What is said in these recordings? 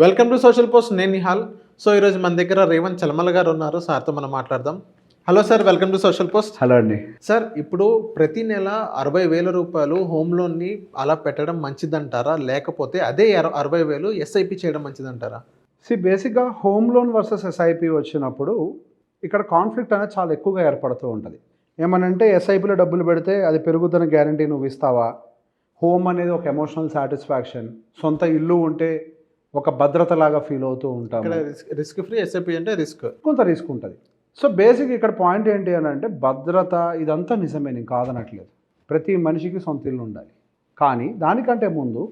Welcome to social post. నేను Nihal. So ఈరోజు మన దగ్గర రేవంత్ చలమల గారు ఉన్నారు. సార్తో మనం మాట్లాడదాం. Hello sir, welcome to social post. Hello అండి. సార్, ఇప్పుడు ప్రతి నెల 60,000 రూపాయలు హోమ్ లోన్ని అలా పెట్టడం మంచిదంటారా, లేకపోతే అదే 60,000 ఎస్ఐపి చేయడం మంచిదంటారా? బేసిక్గా హోమ్ లోన్ వర్సెస్ ఎస్ఐపి వచ్చినప్పుడు ఇక్కడ కాన్ఫ్లిక్ట్ అనేది చాలా ఎక్కువగా ఏర్పడుతూ ఉంటుంది. ఏమనంటే ఎస్ఐపిలో డబ్బులు పెడితే అది పెరుగుతున్న గ్యారంటీ నువ్వు ఇస్తావా? హోమ్ అనేది ఒక ఎమోషనల్ సాటిస్ఫాక్షన్, సొంత ఇల్లు ఉంటే ఒక భద్రతలాగా ఫీల్ అవుతూ ఉంటాం. ఇక్కడ రిస్క్ ఫ్రీ, ఎస్ఐపి అంటే రిస్క్, కొంత రిస్క్ ఉంటుంది. సో బేసిక్ ఇక్కడ పాయింట్ ఏంటి అని అంటే భద్రత ఇదంతా నిజమే, నేను కాదనట్లేదు. ప్రతి మనిషికి సొంత ఇల్లు ఉండాలి. కానీ దానికంటే ముందు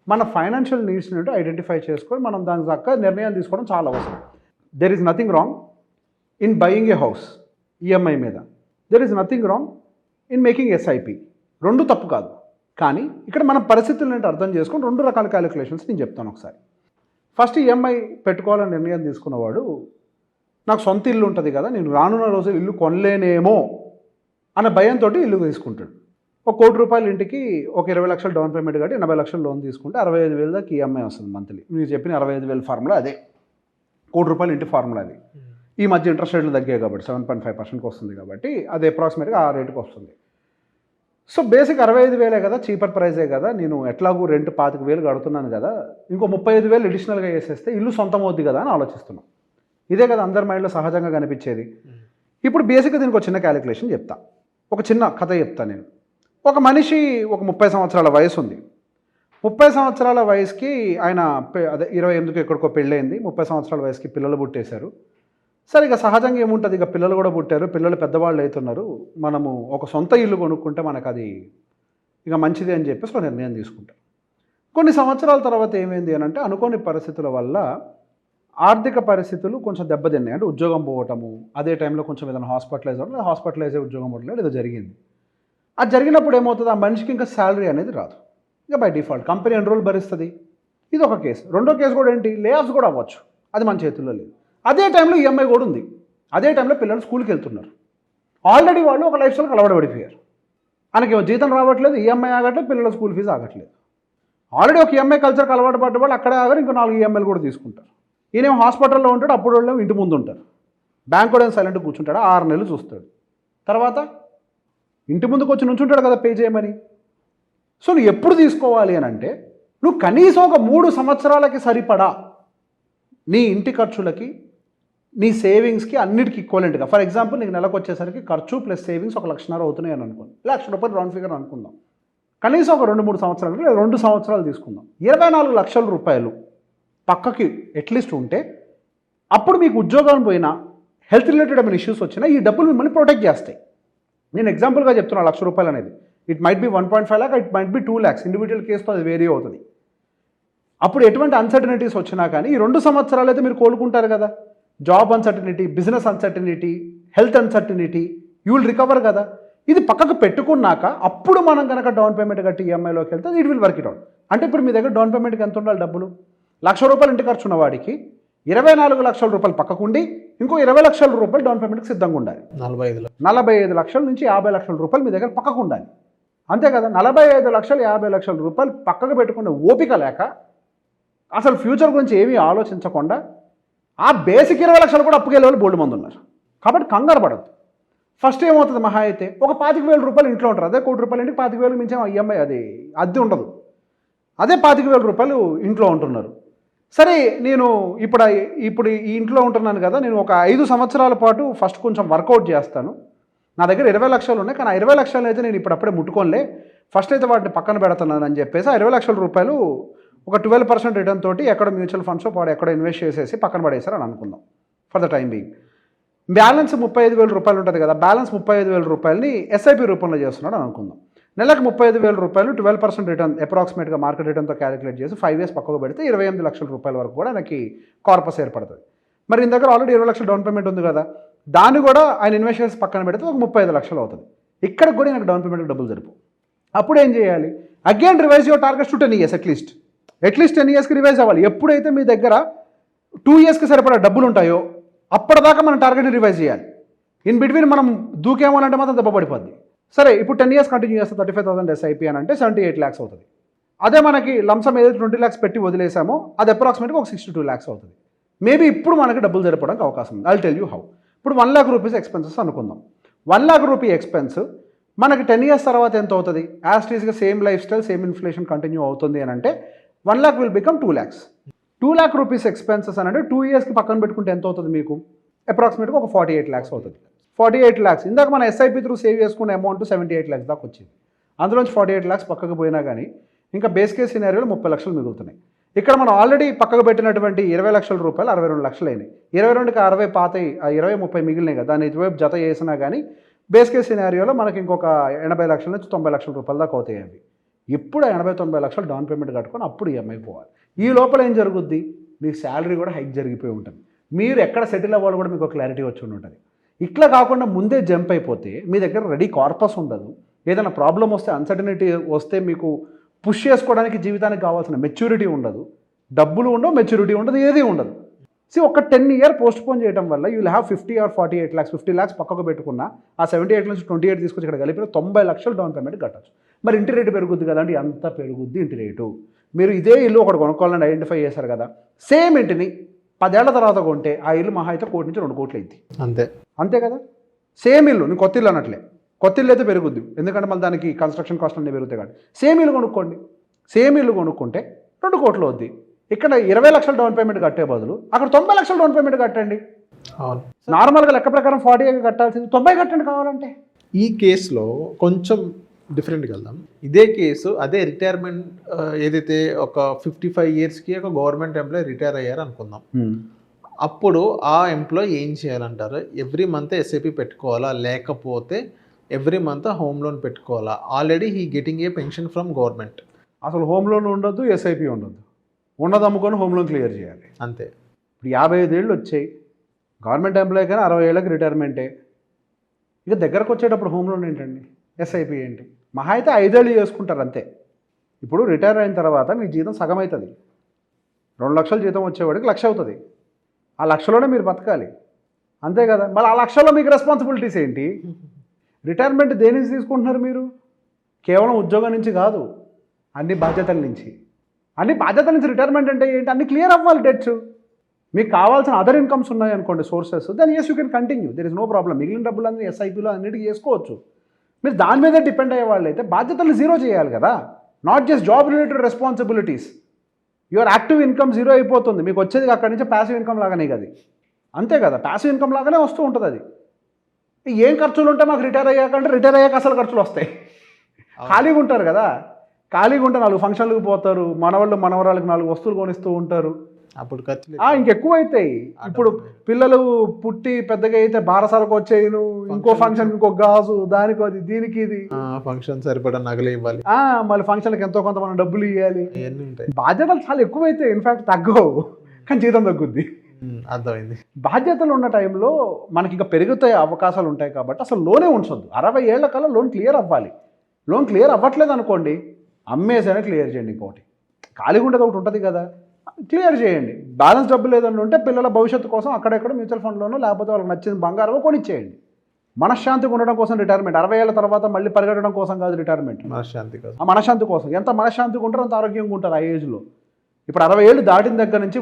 మన ఫైనాన్షియల్ నీడ్స్ని అంటే ఐడెంటిఫై చేసుకొని మనం దానికి దక్క నిర్ణయం తీసుకోవడం చాలా అవసరం. There is nothing wrong in buying a house EMI మీద. There is nothing wrong in making SIP. రెండు తప్పు కాదు. కానీ ఇక్కడ మన పరిస్థితులను ఏంటో అర్థం చేసుకొని రెండు రకాల క్యాలిక్యులేషన్స్ నేను చెప్తాను ఒకసారి. ఫస్ట్ ఈఎంఐ పెట్టుకోవాలని నిర్ణయం తీసుకున్నవాడు నాకు సొంత ఇల్లు ఉంటుంది కదా, నేను రానున్న రోజులు ఇల్లు కొనలేనేమో అన్న భయంతో ఇల్లు తీసుకుంటాడు. ఒక ₹1,00,00,000 ఇంటికి ఒక 20 లక్షలు డౌన్ పేమెంట్ కట్టి 80 లక్షలు లోన్ తీసుకుంటే 65,000 దాకా ఈఎంఐ వస్తుంది మంత్లీ. మీరు చెప్పిన 65,000 ఫార్ములా అదే. ₹1,00,00,000 ఇంటి ఫార్ములా అది. ఈ మధ్య ఇంట్రెస్ట్ రేట్లు తగ్గాయి కాబట్టి 7.5% వస్తుంది కాబట్టి అది అప్రాక్సిమేట్గా ఆ రేటుకి వస్తుంది. సో బేసిక్ 65,000 కదా, చీపర్ ప్రైజే కదా, నేను ఎట్లాగూ రెంట్ 25,000 కడుతున్నాను కదా, ఇంకో 35,000 అడిషనల్గా వేసేస్తే ఇల్లు సొంతం అవుద్ది కదా అని ఆలోచిస్తున్నాం. ఇదే కదా అందరి మైండ్లో సహజంగా కనిపించేది. ఇప్పుడు బేసిక్గా దీనికి ఒక చిన్న క్యాలిక్యులేషన్ చెప్తా, ఒక చిన్న కథ చెప్తా నేను. ఒక మనిషి ఒక 30 సంవత్సరాల వయసు ఉంది. 30 సంవత్సరాల వయసుకి ఆయన అదే 28కి ఎక్కడికో పెళ్ళయింది. 30 సంవత్సరాల వయసుకి పిల్లలు పుట్టేశారు. సరే, ఇక సహజంగా ఏముంటుంది, ఇక పిల్లలు కూడా పుట్టారు, పిల్లలు పెద్దవాళ్ళు అవుతున్నారు, మనము ఒక సొంత ఇల్లు కొనుక్కుంటే మనకు అది ఇక మంచిది అని చెప్పేసి ఒక నిర్ణయం తీసుకుంటారు. కొన్ని సంవత్సరాల తర్వాత ఏమైంది అని అంటే అనుకోని పరిస్థితుల వల్ల ఆర్థిక పరిస్థితులు కొంచెం దెబ్బతిన్నాయి. అంటే ఉద్యోగం పోవటము, అదే టైంలో కొంచెం ఏదైనా హాస్పిటలైజ్ అవ్వడం, హాస్పిటలైజ్ అయ్యి ఉద్యోగం పోవడం ఏదో జరిగింది. అది జరిగినప్పుడు ఏమవుతుంది, ఆ మనిషికి ఇంకా శాలరీ అనేది రాదు. ఇంకా బై డిఫాల్ట్ కంపెనీ ఎన్ని రోజులు భరిస్తుంది. ఇది ఒక కేసు. రెండో కేసు కూడా ఏంటి, లే ఆఫ్స్ కూడా అవ్వచ్చు, అది మన చేతుల్లో లేదు. అదే టైంలో ఈఎంఐ కూడా ఉంది. అదే టైంలో పిల్లలు స్కూల్కి వెళ్తున్నారు. ఆల్రెడీ వాళ్ళు ఒక లైఫ్ స్టైల్కి అలవాటుపడిపోయారు. ఆయనకి జీతం రావట్లేదు, ఈఎంఐ ఆగట్లేదు, పిల్లల స్కూల్ ఫీజు ఆగట్లేదు. ఆల్రెడీ ఒక ఈఎంఐ కల్చర్కి అలవాటు పడ్డ వాళ్ళు అక్కడే ఆగారు, ఇంకో 4 ఈఎంఐలు కూడా తీసుకుంటారు. ఈయనేమో హాస్పిటల్లో ఉంటాడు, అప్పుడు వాళ్ళు ఇంటి ముందు ఉంటారు. బ్యాంక్ కూడా సైలెంట్గా కూర్చుంటాడు, 6 నెలలు చూస్తాడు. తర్వాత ఇంటి ముందుకు వచ్చి నుంచుంటాడు కదా పే చేయమని. సో నువ్వు ఎప్పుడు తీసుకోవాలి అని అంటే నువ్వు కనీసం ఒక 3 సంవత్సరాలకి సరిపడా నీ ఇంటి ఖర్చులకి, నీ సేవింగ్స్కి అన్నిటికీ ఈక్వలెంట్గా. ఫర్ ఎగ్జాంపుల్ నీకు నెలకు వచ్చేసరికి ఖర్చు ప్లస్ సేవింగ్స్ 1,00,000 అవుతున్నాయి అని అనుకోండి. ₹1,00,000 రౌండ్ ఫిగర్ అనుకుందాం. కనీసం ఒక 2-3 సంవత్సరాలు లేదా 2 సంవత్సరాలు తీసుకుందాం. ₹24 లక్షలు పక్కకి అట్లీస్ట్ ఉంటే అప్పుడు మీకు ఉద్యోగం పోయినా, హెల్త్ రిలేటెడ్ ఏమైనా ఇష్యూస్ వచ్చినా ఈ డబ్బులు మిమ్మల్ని ప్రొటెక్ట్ చేస్తాయి. నేను ఎగ్జాంపుల్గా చెప్తున్నా, ₹1,00,000 అనేది it might be 1.5 lakh, it might be 2 lakhs. Individual కేసుతో అది వేరీ అవుతుంది. అప్పుడు ఎటువంటి అన్సర్టనిటీస్ వచ్చినా కానీ ఈ 2 సంవత్సరాలు అయితే మీరు కోలుకుంటారు కదా. Job uncertainty, business uncertainty, health uncertainty, you will recover కదా. ఇది పక్కకు పెట్టుకున్నాక అప్పుడు మనం కనుక డౌన్ పేమెంట్ కట్టి ఈఎంఐలోకి వెళ్తే it will work it out. అంటే ఇప్పుడు మీ దగ్గర డౌన్ పేమెంట్కి ఎంత ఉండాలి డబ్బులు? ₹1,00,000 ఇంటి ఖర్చు ఉన్న వాడికి ₹24 లక్షల పక్కకుండి ఇంకో ₹20 లక్షల డౌన్ పేమెంట్కి సిద్ధంగా ఉండాలి. 45 లక్షల నుంచి ₹50 లక్షల మీ దగ్గర పక్కకు ఉండాలి. అంతే కదా. 45 లక్షలు ₹50 లక్షల పక్కకు పెట్టుకునే ఓపిక లేక అసలు ఫ్యూచర్ గురించి ఏమీ ఆలోచించకుండా ఆ బేసిక్ 20 లక్షలు కూడా అప్పుకెళ్ళే వాళ్ళు బోల్డ్ మంది ఉన్నారు. కాబట్టి కంగారు పడద్దు. ఫస్ట్ ఏమవుతుంది, మహా అయితే ఒక ₹25,000 ఇంట్లో ఉంటారు. అదే ₹1,00,000 ఇంటికి 25,000 మించి ఈఎంఐ అది అద్దె ఉండదు. అదే ₹25,000 ఇంట్లో ఉంటున్నారు. సరే, నేను ఇప్పుడు ఈ ఇంట్లో ఉంటున్నాను కదా, నేను ఒక 5 సంవత్సరాల పాటు ఫస్ట్ కొంచెం వర్కౌట్ చేస్తాను. నా దగ్గర 20 లక్షలు ఉన్నాయి, కానీ ఆ 20 లక్షలు అయితే నేను ఇప్పుడప్పుడే ముట్టుకోలే, ఫస్ట్ అయితే వాటిని పక్కన పెడుతున్నాను అని చెప్పేసి ఆ ₹20 లక్షల ఒక 12% రిటర్న్ తోటి ఎక్కడ మ్యూచువల్ ఫండ్స్ వాడు ఎక్కడ ఇన్వెస్ట్ చేసేసి పక్కన పడేశారు అని అనుకుందాం for the time being. Balance ₹35,000 ఉంటుంది కదా, బ్యాలెన్స్ ₹35,000 ఎస్ఐపి రూపంలో చేస్తున్నాడు అని అనుకుందాం. నెలకు ₹35,000 12% రిటర్న్ అప్రాక్సిమేట్గా మార్కెట్ రిటర్న్తో క్యాలిక్యులేట్ చేసి 5 years పక్కకు పెడితే ₹28 లక్షల వరకు కూడా ఆయనకి కార్పస్ ఏర్పడుతుంది. మరి ఈయన దగ్గర ఆల్రెడీ 20 లక్షల డౌన్ పేమెంట్ ఉంది కదా, దాన్ని కూడా ఆయన ఇన్వెస్ట్ చేసి పక్కన పెడితే ఒక 35 లక్షలు అవుతుంది. ఇక్కడికి కూడా నాకు డౌన్ పేమెంట్కి డబ్బులు జరుపు. అప్పుడు ఏం చేయాలి, again revise your targets to 10 years at least 10 yearsకి రివైజ్ అవ్వాలి. ఎప్పుడైతే మీ దగ్గర 2 yearsకి సరిపడా డబ్బులు ఉంటాయో అప్పటిదాకా మనం టార్గెట్ని రివైజ్ చేయాలి. ఇన్ బిట్వీన్ మనం దూకేమోనంటే మాత్రం దెబ్బ పడిపోద్ది. సరే, ఇప్పుడు 10 years కంటిన్యూ చేస్తే 35,000 ఎస్ఐపి అని అంటే 78 lakhs అవుతుంది. అదే మనకి లంసమ్ ఏదైతే 20 lakhs పెట్టి వదిలేసామో అది అప్రాక్సిమేట్గా ఒక 62 lakhs అవుతుంది. మేబీ ఇప్పుడు మనకి డబ్బులు సరిపోవడానికి అవకాశం ఉంది. I tell you how. ఇప్పుడు 1 lakh rupees ఎక్స్పెన్సెస్ అనుకుందాం. 1 lakh rupee ఎక్స్పెన్స్ మనకి 10 years తర్వాత ఎంత అవుతుంది? యాస్టీస్గా same lifestyle same inflation continue అవుతుంది అని అంటే 1 lakh will become 2 lakhs. 2 lakh rupees expenses అని అంటే 2 yearsకి పక్కన పెట్టుకుంటే ఎంత అవుతుంది మీకు? అప్రాక్సిమేట్గా ఒక 48 lakhs అవుతుంది. 48 lakhs ఇందాక మన ఎస్ఐపి త్రూ సేవ్ చేసుకున్న అమౌంట్ 78 lakhs దాకా వచ్చింది. అందులోంచి 48 lakhs పక్కకు పోయినా కానీ ఇంకా బేస్ కేస్ సినారియోలో 30 లక్షలు మిగులుతున్నాయి. ఇక్కడ మనం ఆల్రెడీ పక్కకు పెట్టినటువంటి 20 లక్షల రూపాయలు 62 లక్షలు అయినాయి. 22కి 60 పాతయి, ఆ 20 30 మిగిలినాయి కదా, దాన్ని ఇటువైపు జత చేసినా కానీ బేస్ కేస్ సినారియోలో మనకి ఇంకొక 80 లక్షల నుంచి 90 లక్షల రూపాయల దాకా అవుతాయి అవి. ఇప్పుడు 80-90 లక్షలు డౌన్ పేమెంట్ కట్టుకొని అప్పుడు ఈఎంఐ పోవాలి. ఈ లోపల ఏం జరుగుద్ది? మీ శాలరీ కూడా హైక్ జరిగిపోయి ఉంటుంది. మీరు ఎక్కడ సెటిల్ అవ్వాలి కూడా మీకు క్లారిటీ వచ్చి ఉంటుంది. ఇట్లా కాకుండా ముందే జంప్ అయిపోతే మీ దగ్గర రెడీ కార్పస్ ఉండదు. ఏదైనా ప్రాబ్లం వస్తే అన్సర్టనిటీ వస్తే మీకు పుష్ చేసుకోవడానికి జీవితానికి కావాల్సిన మెచ్యూరిటీ ఉండదు. డబ్బులు ఉండవు, మెచ్యూరిటీ ఉండదు, ఏది ఉండదు. ఒక 10 year పోస్ట్పోన్ చేయడం వల్ల you will have 50 or 48 lakhs. 50 lakhs పక్కకు పెట్టుకున్న ఆ 78 నుంచి 28 తీసుకొచ్చి ఇక్కడ కలిపిన 90 లక్షలు డౌన్ పేమెంట్ కట్టచ్చు. మరి ఇంటి రేటు పెరుగుద్ది కదండి, అంత పెరుగుద్ది ఇంటి రేటు. మీరు ఇదే ఇల్లు ఒకటి కొనుక్కోవాలని ఐడెంటిఫై చేశారు కదా, సేమ్ ఇంటిని 10 ఏళ్ల తర్వాత కొంటే ఆ ఇల్లు మహా అయితే 1 కోటి నుంచి 2 కోట్లు అయింది. అంతే కదా. సేమ్ ఇల్లు, నేను కొత్త ఇల్లు అనట్లే, కొత్త ఇల్లు అయితే పెరుగుద్ది ఎందుకంటే మళ్ళీ దానికి కన్స్ట్రక్షన్ కాస్ట్ అన్నీ పెరుగుతాయి కాబట్టి. సేమ్ ఇల్లు కొనుక్కోండి, సేమ్ ఇల్లు కొనుక్కుంటే 2 కోట్లు అవుద్ది. ఇక్కడ 20 లక్షలు డౌన్ పేమెంట్ కట్టే బదులు అక్కడ 90 లక్షలు డౌన్ పేమెంట్ కట్టండి. నార్మల్గా లెక్క ప్రకారం 40 కట్టాల్సింది 90 కట్టండి కావాలంటే. ఈ కేసులో కొంచెం డిఫరెంట్గా వెళ్దాం. ఇదే కేసు అదే రిటైర్మెంట్ ఏదైతే ఒక 55 yearsకి ఒక గవర్నమెంట్ ఎంప్లాయీ రిటైర్ అయ్యారు అనుకుందాం. అప్పుడు ఆ ఎంప్లాయీ ఏం చేయాలంటారు? ఎవ్రీ మంత్ ఎస్ఐపి పెట్టుకోవాలా, లేకపోతే ఎవ్రీ మంత్ హోమ్ లోన్ పెట్టుకోవాలా? Already he getting a pension from government. అసలు హోమ్ లోన్ ఉండొద్దు, ఎస్ఐపి ఉండొద్దు, ఉన్నది అమ్ముకొని హోమ్ లోన్ క్లియర్ చేయాలి అంతే. ఇప్పుడు 55 ఏళ్ళు వచ్చాయి, గవర్నమెంట్ ఎంప్లాయీ కానీ 60 ఏళ్ళకి రిటైర్మెంటే. ఇక దగ్గరకు వచ్చేటప్పుడు హోమ్ లోన్ ఏంటండి, ఎస్ఐపి ఏంటి? మహా అయితే 5 ఏళ్ళు చేసుకుంటారు అంతే. ఇప్పుడు రిటైర్ అయిన తర్వాత మీ జీతం సగం అవుతుంది. 2 లక్షలు జీతం వచ్చేవాడికి 1,00,000 అవుతుంది. ఆ 1,00,000లోనే మీరు బతకాలి అంతే కదా. మళ్ళీ ఆ 1,00,000లో మీకు రెస్పాన్సిబిలిటీస్ ఏంటి? రిటైర్మెంట్ దేని నుంచి తీసుకుంటున్నారు మీరు? కేవలం ఉద్యోగం నుంచి కాదు, అన్ని బాధ్యతల నుంచి. అన్ని బాధ్యతల నుంచి రిటైర్మెంట్ అంటే ఏంటి? అన్ని క్లియర్ అవ్వాలి డెట్స్. మీకు కావాల్సిన అదర్ ఇన్కమ్స్ ఉన్నాయి అనుకోండి, sources, then yes you can continue, there is no problem. మిగిలిన డబ్బులన్నీ ఎస్ఐపిలో అన్నిటికీ చేసుకోవచ్చు. మీరు దాని మీదే డిపెండ్ అయ్యే వాళ్ళు అయితే బాధ్యతలు జీరో చేయాలి కదా. Not just job related responsibilities. Your active income zero అయిపోతుంది, మీకు వచ్చేది అక్కడి నుంచి ప్యాసివ్ ఇన్కమ్ లాగానే కదా. అంతే కదా, ప్యాసివ్ ఇన్కమ్ లాగానే వస్తూ ఉంటుంది. అది ఏం ఖర్చులు ఉంటే మాకు రిటైర్ అయ్యాకంటే రిటైర్ అయ్యాక అసలు ఖర్చులు వస్తాయి. ఖాళీగా ఉంటారు కదా, ఖాళీగా ఉంటే 4 ఫంక్షన్లకు పోతారు, మనవాళ్ళు మనవరాళ్ళకి 4 వస్తువులు కొనిస్తూ ఉంటారు, అప్పుడు ఖర్చులు ఇంకెక్కువ అవుతాయి. ఇప్పుడు పిల్లలు పుట్టి పెద్దగా అయితే బారసాలకు వచ్చేయను, ఇంకో ఫంక్షన్ ఇంకో గాజు, దానికి అది, దీనికి ఇది, ఫంక్షన్ సరిపడా నగలు ఇవ్వాలి, మళ్ళీ ఫంక్షన్కి ఎంతో కొంత మనం డబ్బులు ఇవ్వాలి. బాధ్యతలు చాలా ఎక్కువైతాయి. ఇన్ఫాక్ట్ తగ్గవు, కానీ జీతం తగ్గుద్ది. అర్థమైంది. బాధ్యతలు ఉన్న టైంలో మనకి ఇంకా పెరుగుతాయి అవకాశాలు ఉంటాయి కాబట్టి అసలు లోనే ఉంచొద్దు. 60 ఏళ్ల కల్లా లోన్ క్లియర్ అవ్వాలి. లోన్ క్లియర్ అవ్వట్లేదు అనుకోండి, అమ్మేసైనా క్లియర్ చేయండి. ఇంకోటి ఖాళీగా ఉండేది ఒకటి ఉంటుంది కదా, క్లియర్ చేయండి. బ్యాలెన్స్ డబ్బులు ఏదన్నా ఉంటే పిల్లల భవిష్యత్తు కోసం అక్కడెక్కడ మ్యూచువల్ ఫండ్లోనో లేకపోతే వాళ్ళకి నచ్చిన బంగారమో కొనిచ్చేయండి. మనశ్శాంతిగా ఉండడం కోసం రిటైర్మెంట్. 60 ఏళ్ళ తర్వాత మళ్ళీ పరిగెట్టడం కోసం కాదు రిటైర్మెంట్, మనశ్శాంతి కోసం. ఆ మనశ్శాంతి కోసం. ఎంత మనశ్శాంతిగా ఉంటారో అంత ఆరోగ్యంగా ఉంటారు ఆ ఏజ్లో. ఇప్పుడు 60 ఏళ్ళు దాటిన దగ్గర నుంచి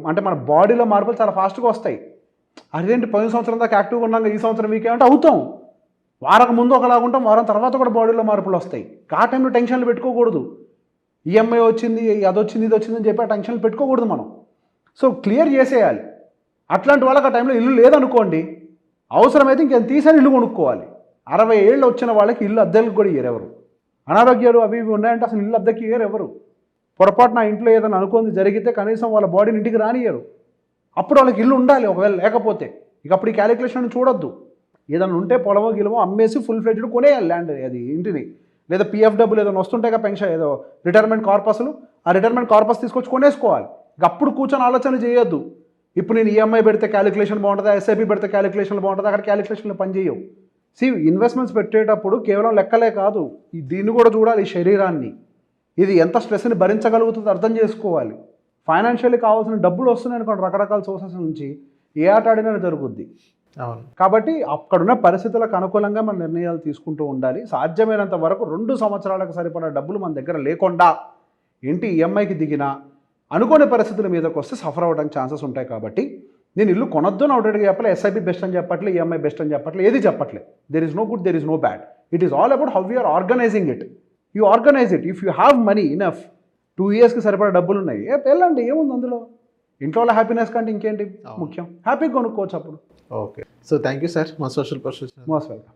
అంటే మన బాడీలో మార్పులు చాలా ఫాస్ట్గా వస్తాయి. అదేంటి 10 సంవత్సరం దాకా యాక్టివ్గా ఉన్నాక ఈ సంవత్సరం వీకేమంటే అవుతాం. వారం ముందు ఒకలాగా ఉంటాం, వారం తర్వాత కూడా బాడీలో మార్పులు వస్తాయి. ఆ టైంలో టెన్షన్లు పెట్టుకోకూడదు. ఈఎంఐ వచ్చింది, అది వచ్చింది, ఇది వచ్చింది అని చెప్పి ఆ టెన్షన్లు పెట్టుకోకూడదు మనం. సో క్లియర్ చేసేయాలి. అట్లాంటి వాళ్ళకి ఆ టైంలో ఇల్లు లేదనుకోండి, అవసరమైతే ఇంకేం తీసని ఇల్లు కొనుక్కోవాలి. 60 ఏళ్ళు వచ్చిన వాళ్ళకి ఇల్లు అద్దెలకు కూడా ఇయ్యరు ఎవరు. అనారోగ్యాలు అవి ఇవి ఉన్నాయంటే అసలు ఇల్లు అద్దెకి ఇయ్యరు ఎవరు. పొరపాటు నా ఇంట్లో ఏదైనా అనుకుంది జరిగితే కనీసం వాళ్ళ బాడీని ఇంటికి రానియరు. అప్పుడు వాళ్ళకి ఇల్లు ఉండాలి. ఒకవేళ లేకపోతే ఇక అప్పుడు ఈ క్యాలిక్యులేషన్ చూడొద్దు. ఏదైనా ఉంటే పొలమో గిలమో అమ్మేసి ఫుల్ ఫ్లెడ్జ్డ్ కొనేయాలి ల్యాండ్, అది ఇంటిని. లేదా పిఎఫ్ డబ్బులు ఏదైనా వస్తుంటాయి కదా, పెన్షన్ ఏదో రిటైర్మెంట్ కార్పస్లు, ఆ రిటైర్మెంట్ కార్పస్ తీసుకొచ్చి కొనేసుకోవాలి. ఇక అప్పుడు కూర్చొని ఆలోచన చేయొద్దు. ఇప్పుడు నేను ఈఎంఐ పెడితే క్యాలిక్యులేషన్ బాగుంటుందా, ఎస్ఐపి పెడితే క్యాలిక్యులేషన్ బాగుంటుందా, అక్కడ క్యాలిక్యులేషన్లు పనిచేయవు. ఇన్వెస్ట్మెంట్స్ పెట్టేటప్పుడు కేవలం లెక్కలే కాదు, దీన్ని కూడా చూడాలి. ఈ శరీరాన్ని, ఇది ఎంత స్ట్రెస్ని భరించగలుగుతుందో అర్థం చేసుకోవాలి. ఫైనాన్షియల్లీ కావాల్సిన డబ్బులు వస్తున్నాయి అనుకోండి రకరకాల సోర్సెస్ నుంచి, ఏ ఆట ఆడినా జరుగుద్ది. అవును. కాబట్టి అక్కడున్న పరిస్థితులకు అనుకూలంగా మన నిర్ణయాలు తీసుకుంటూ ఉండాలి. సాధ్యమైనంత వరకు 2 సంవత్సరాలకు సరిపడా డబ్బులు మన దగ్గర లేకుండా ఇంటి ఈఎంఐకి దిగినా అనుకోని పరిస్థితుల మీదకి వస్తే సఫర్ అవ్వడానికి ఛాన్సెస్ ఉంటాయి. కాబట్టి నేను ఇల్లు కొనొద్దు అని అవుట్డేట్గా చెప్పలే, ఎస్ఐపి బెస్ట్ అని చెప్పట్లే, ఈఎంఐ బెస్ట్ అని చెప్పట్లే, ఏది చెప్పట్లే. There is no good, there is no bad. It is all about how you are organizing it. You organize it. If you have money enough, 2 yearsకి సరిపడా డబ్బులు ఉన్నాయి, వెళ్ళండి, ఏముంది అందులో. ఇంట్లో వాళ్ళ హ్యాపీనెస్ కంటే ఇంకేంటి ముఖ్యం, హ్యాపీగా కొనుక్కోవచ్చు అప్పుడు. Okay, so thank you sir మా సోషల్ పర్సన్. Most welcome.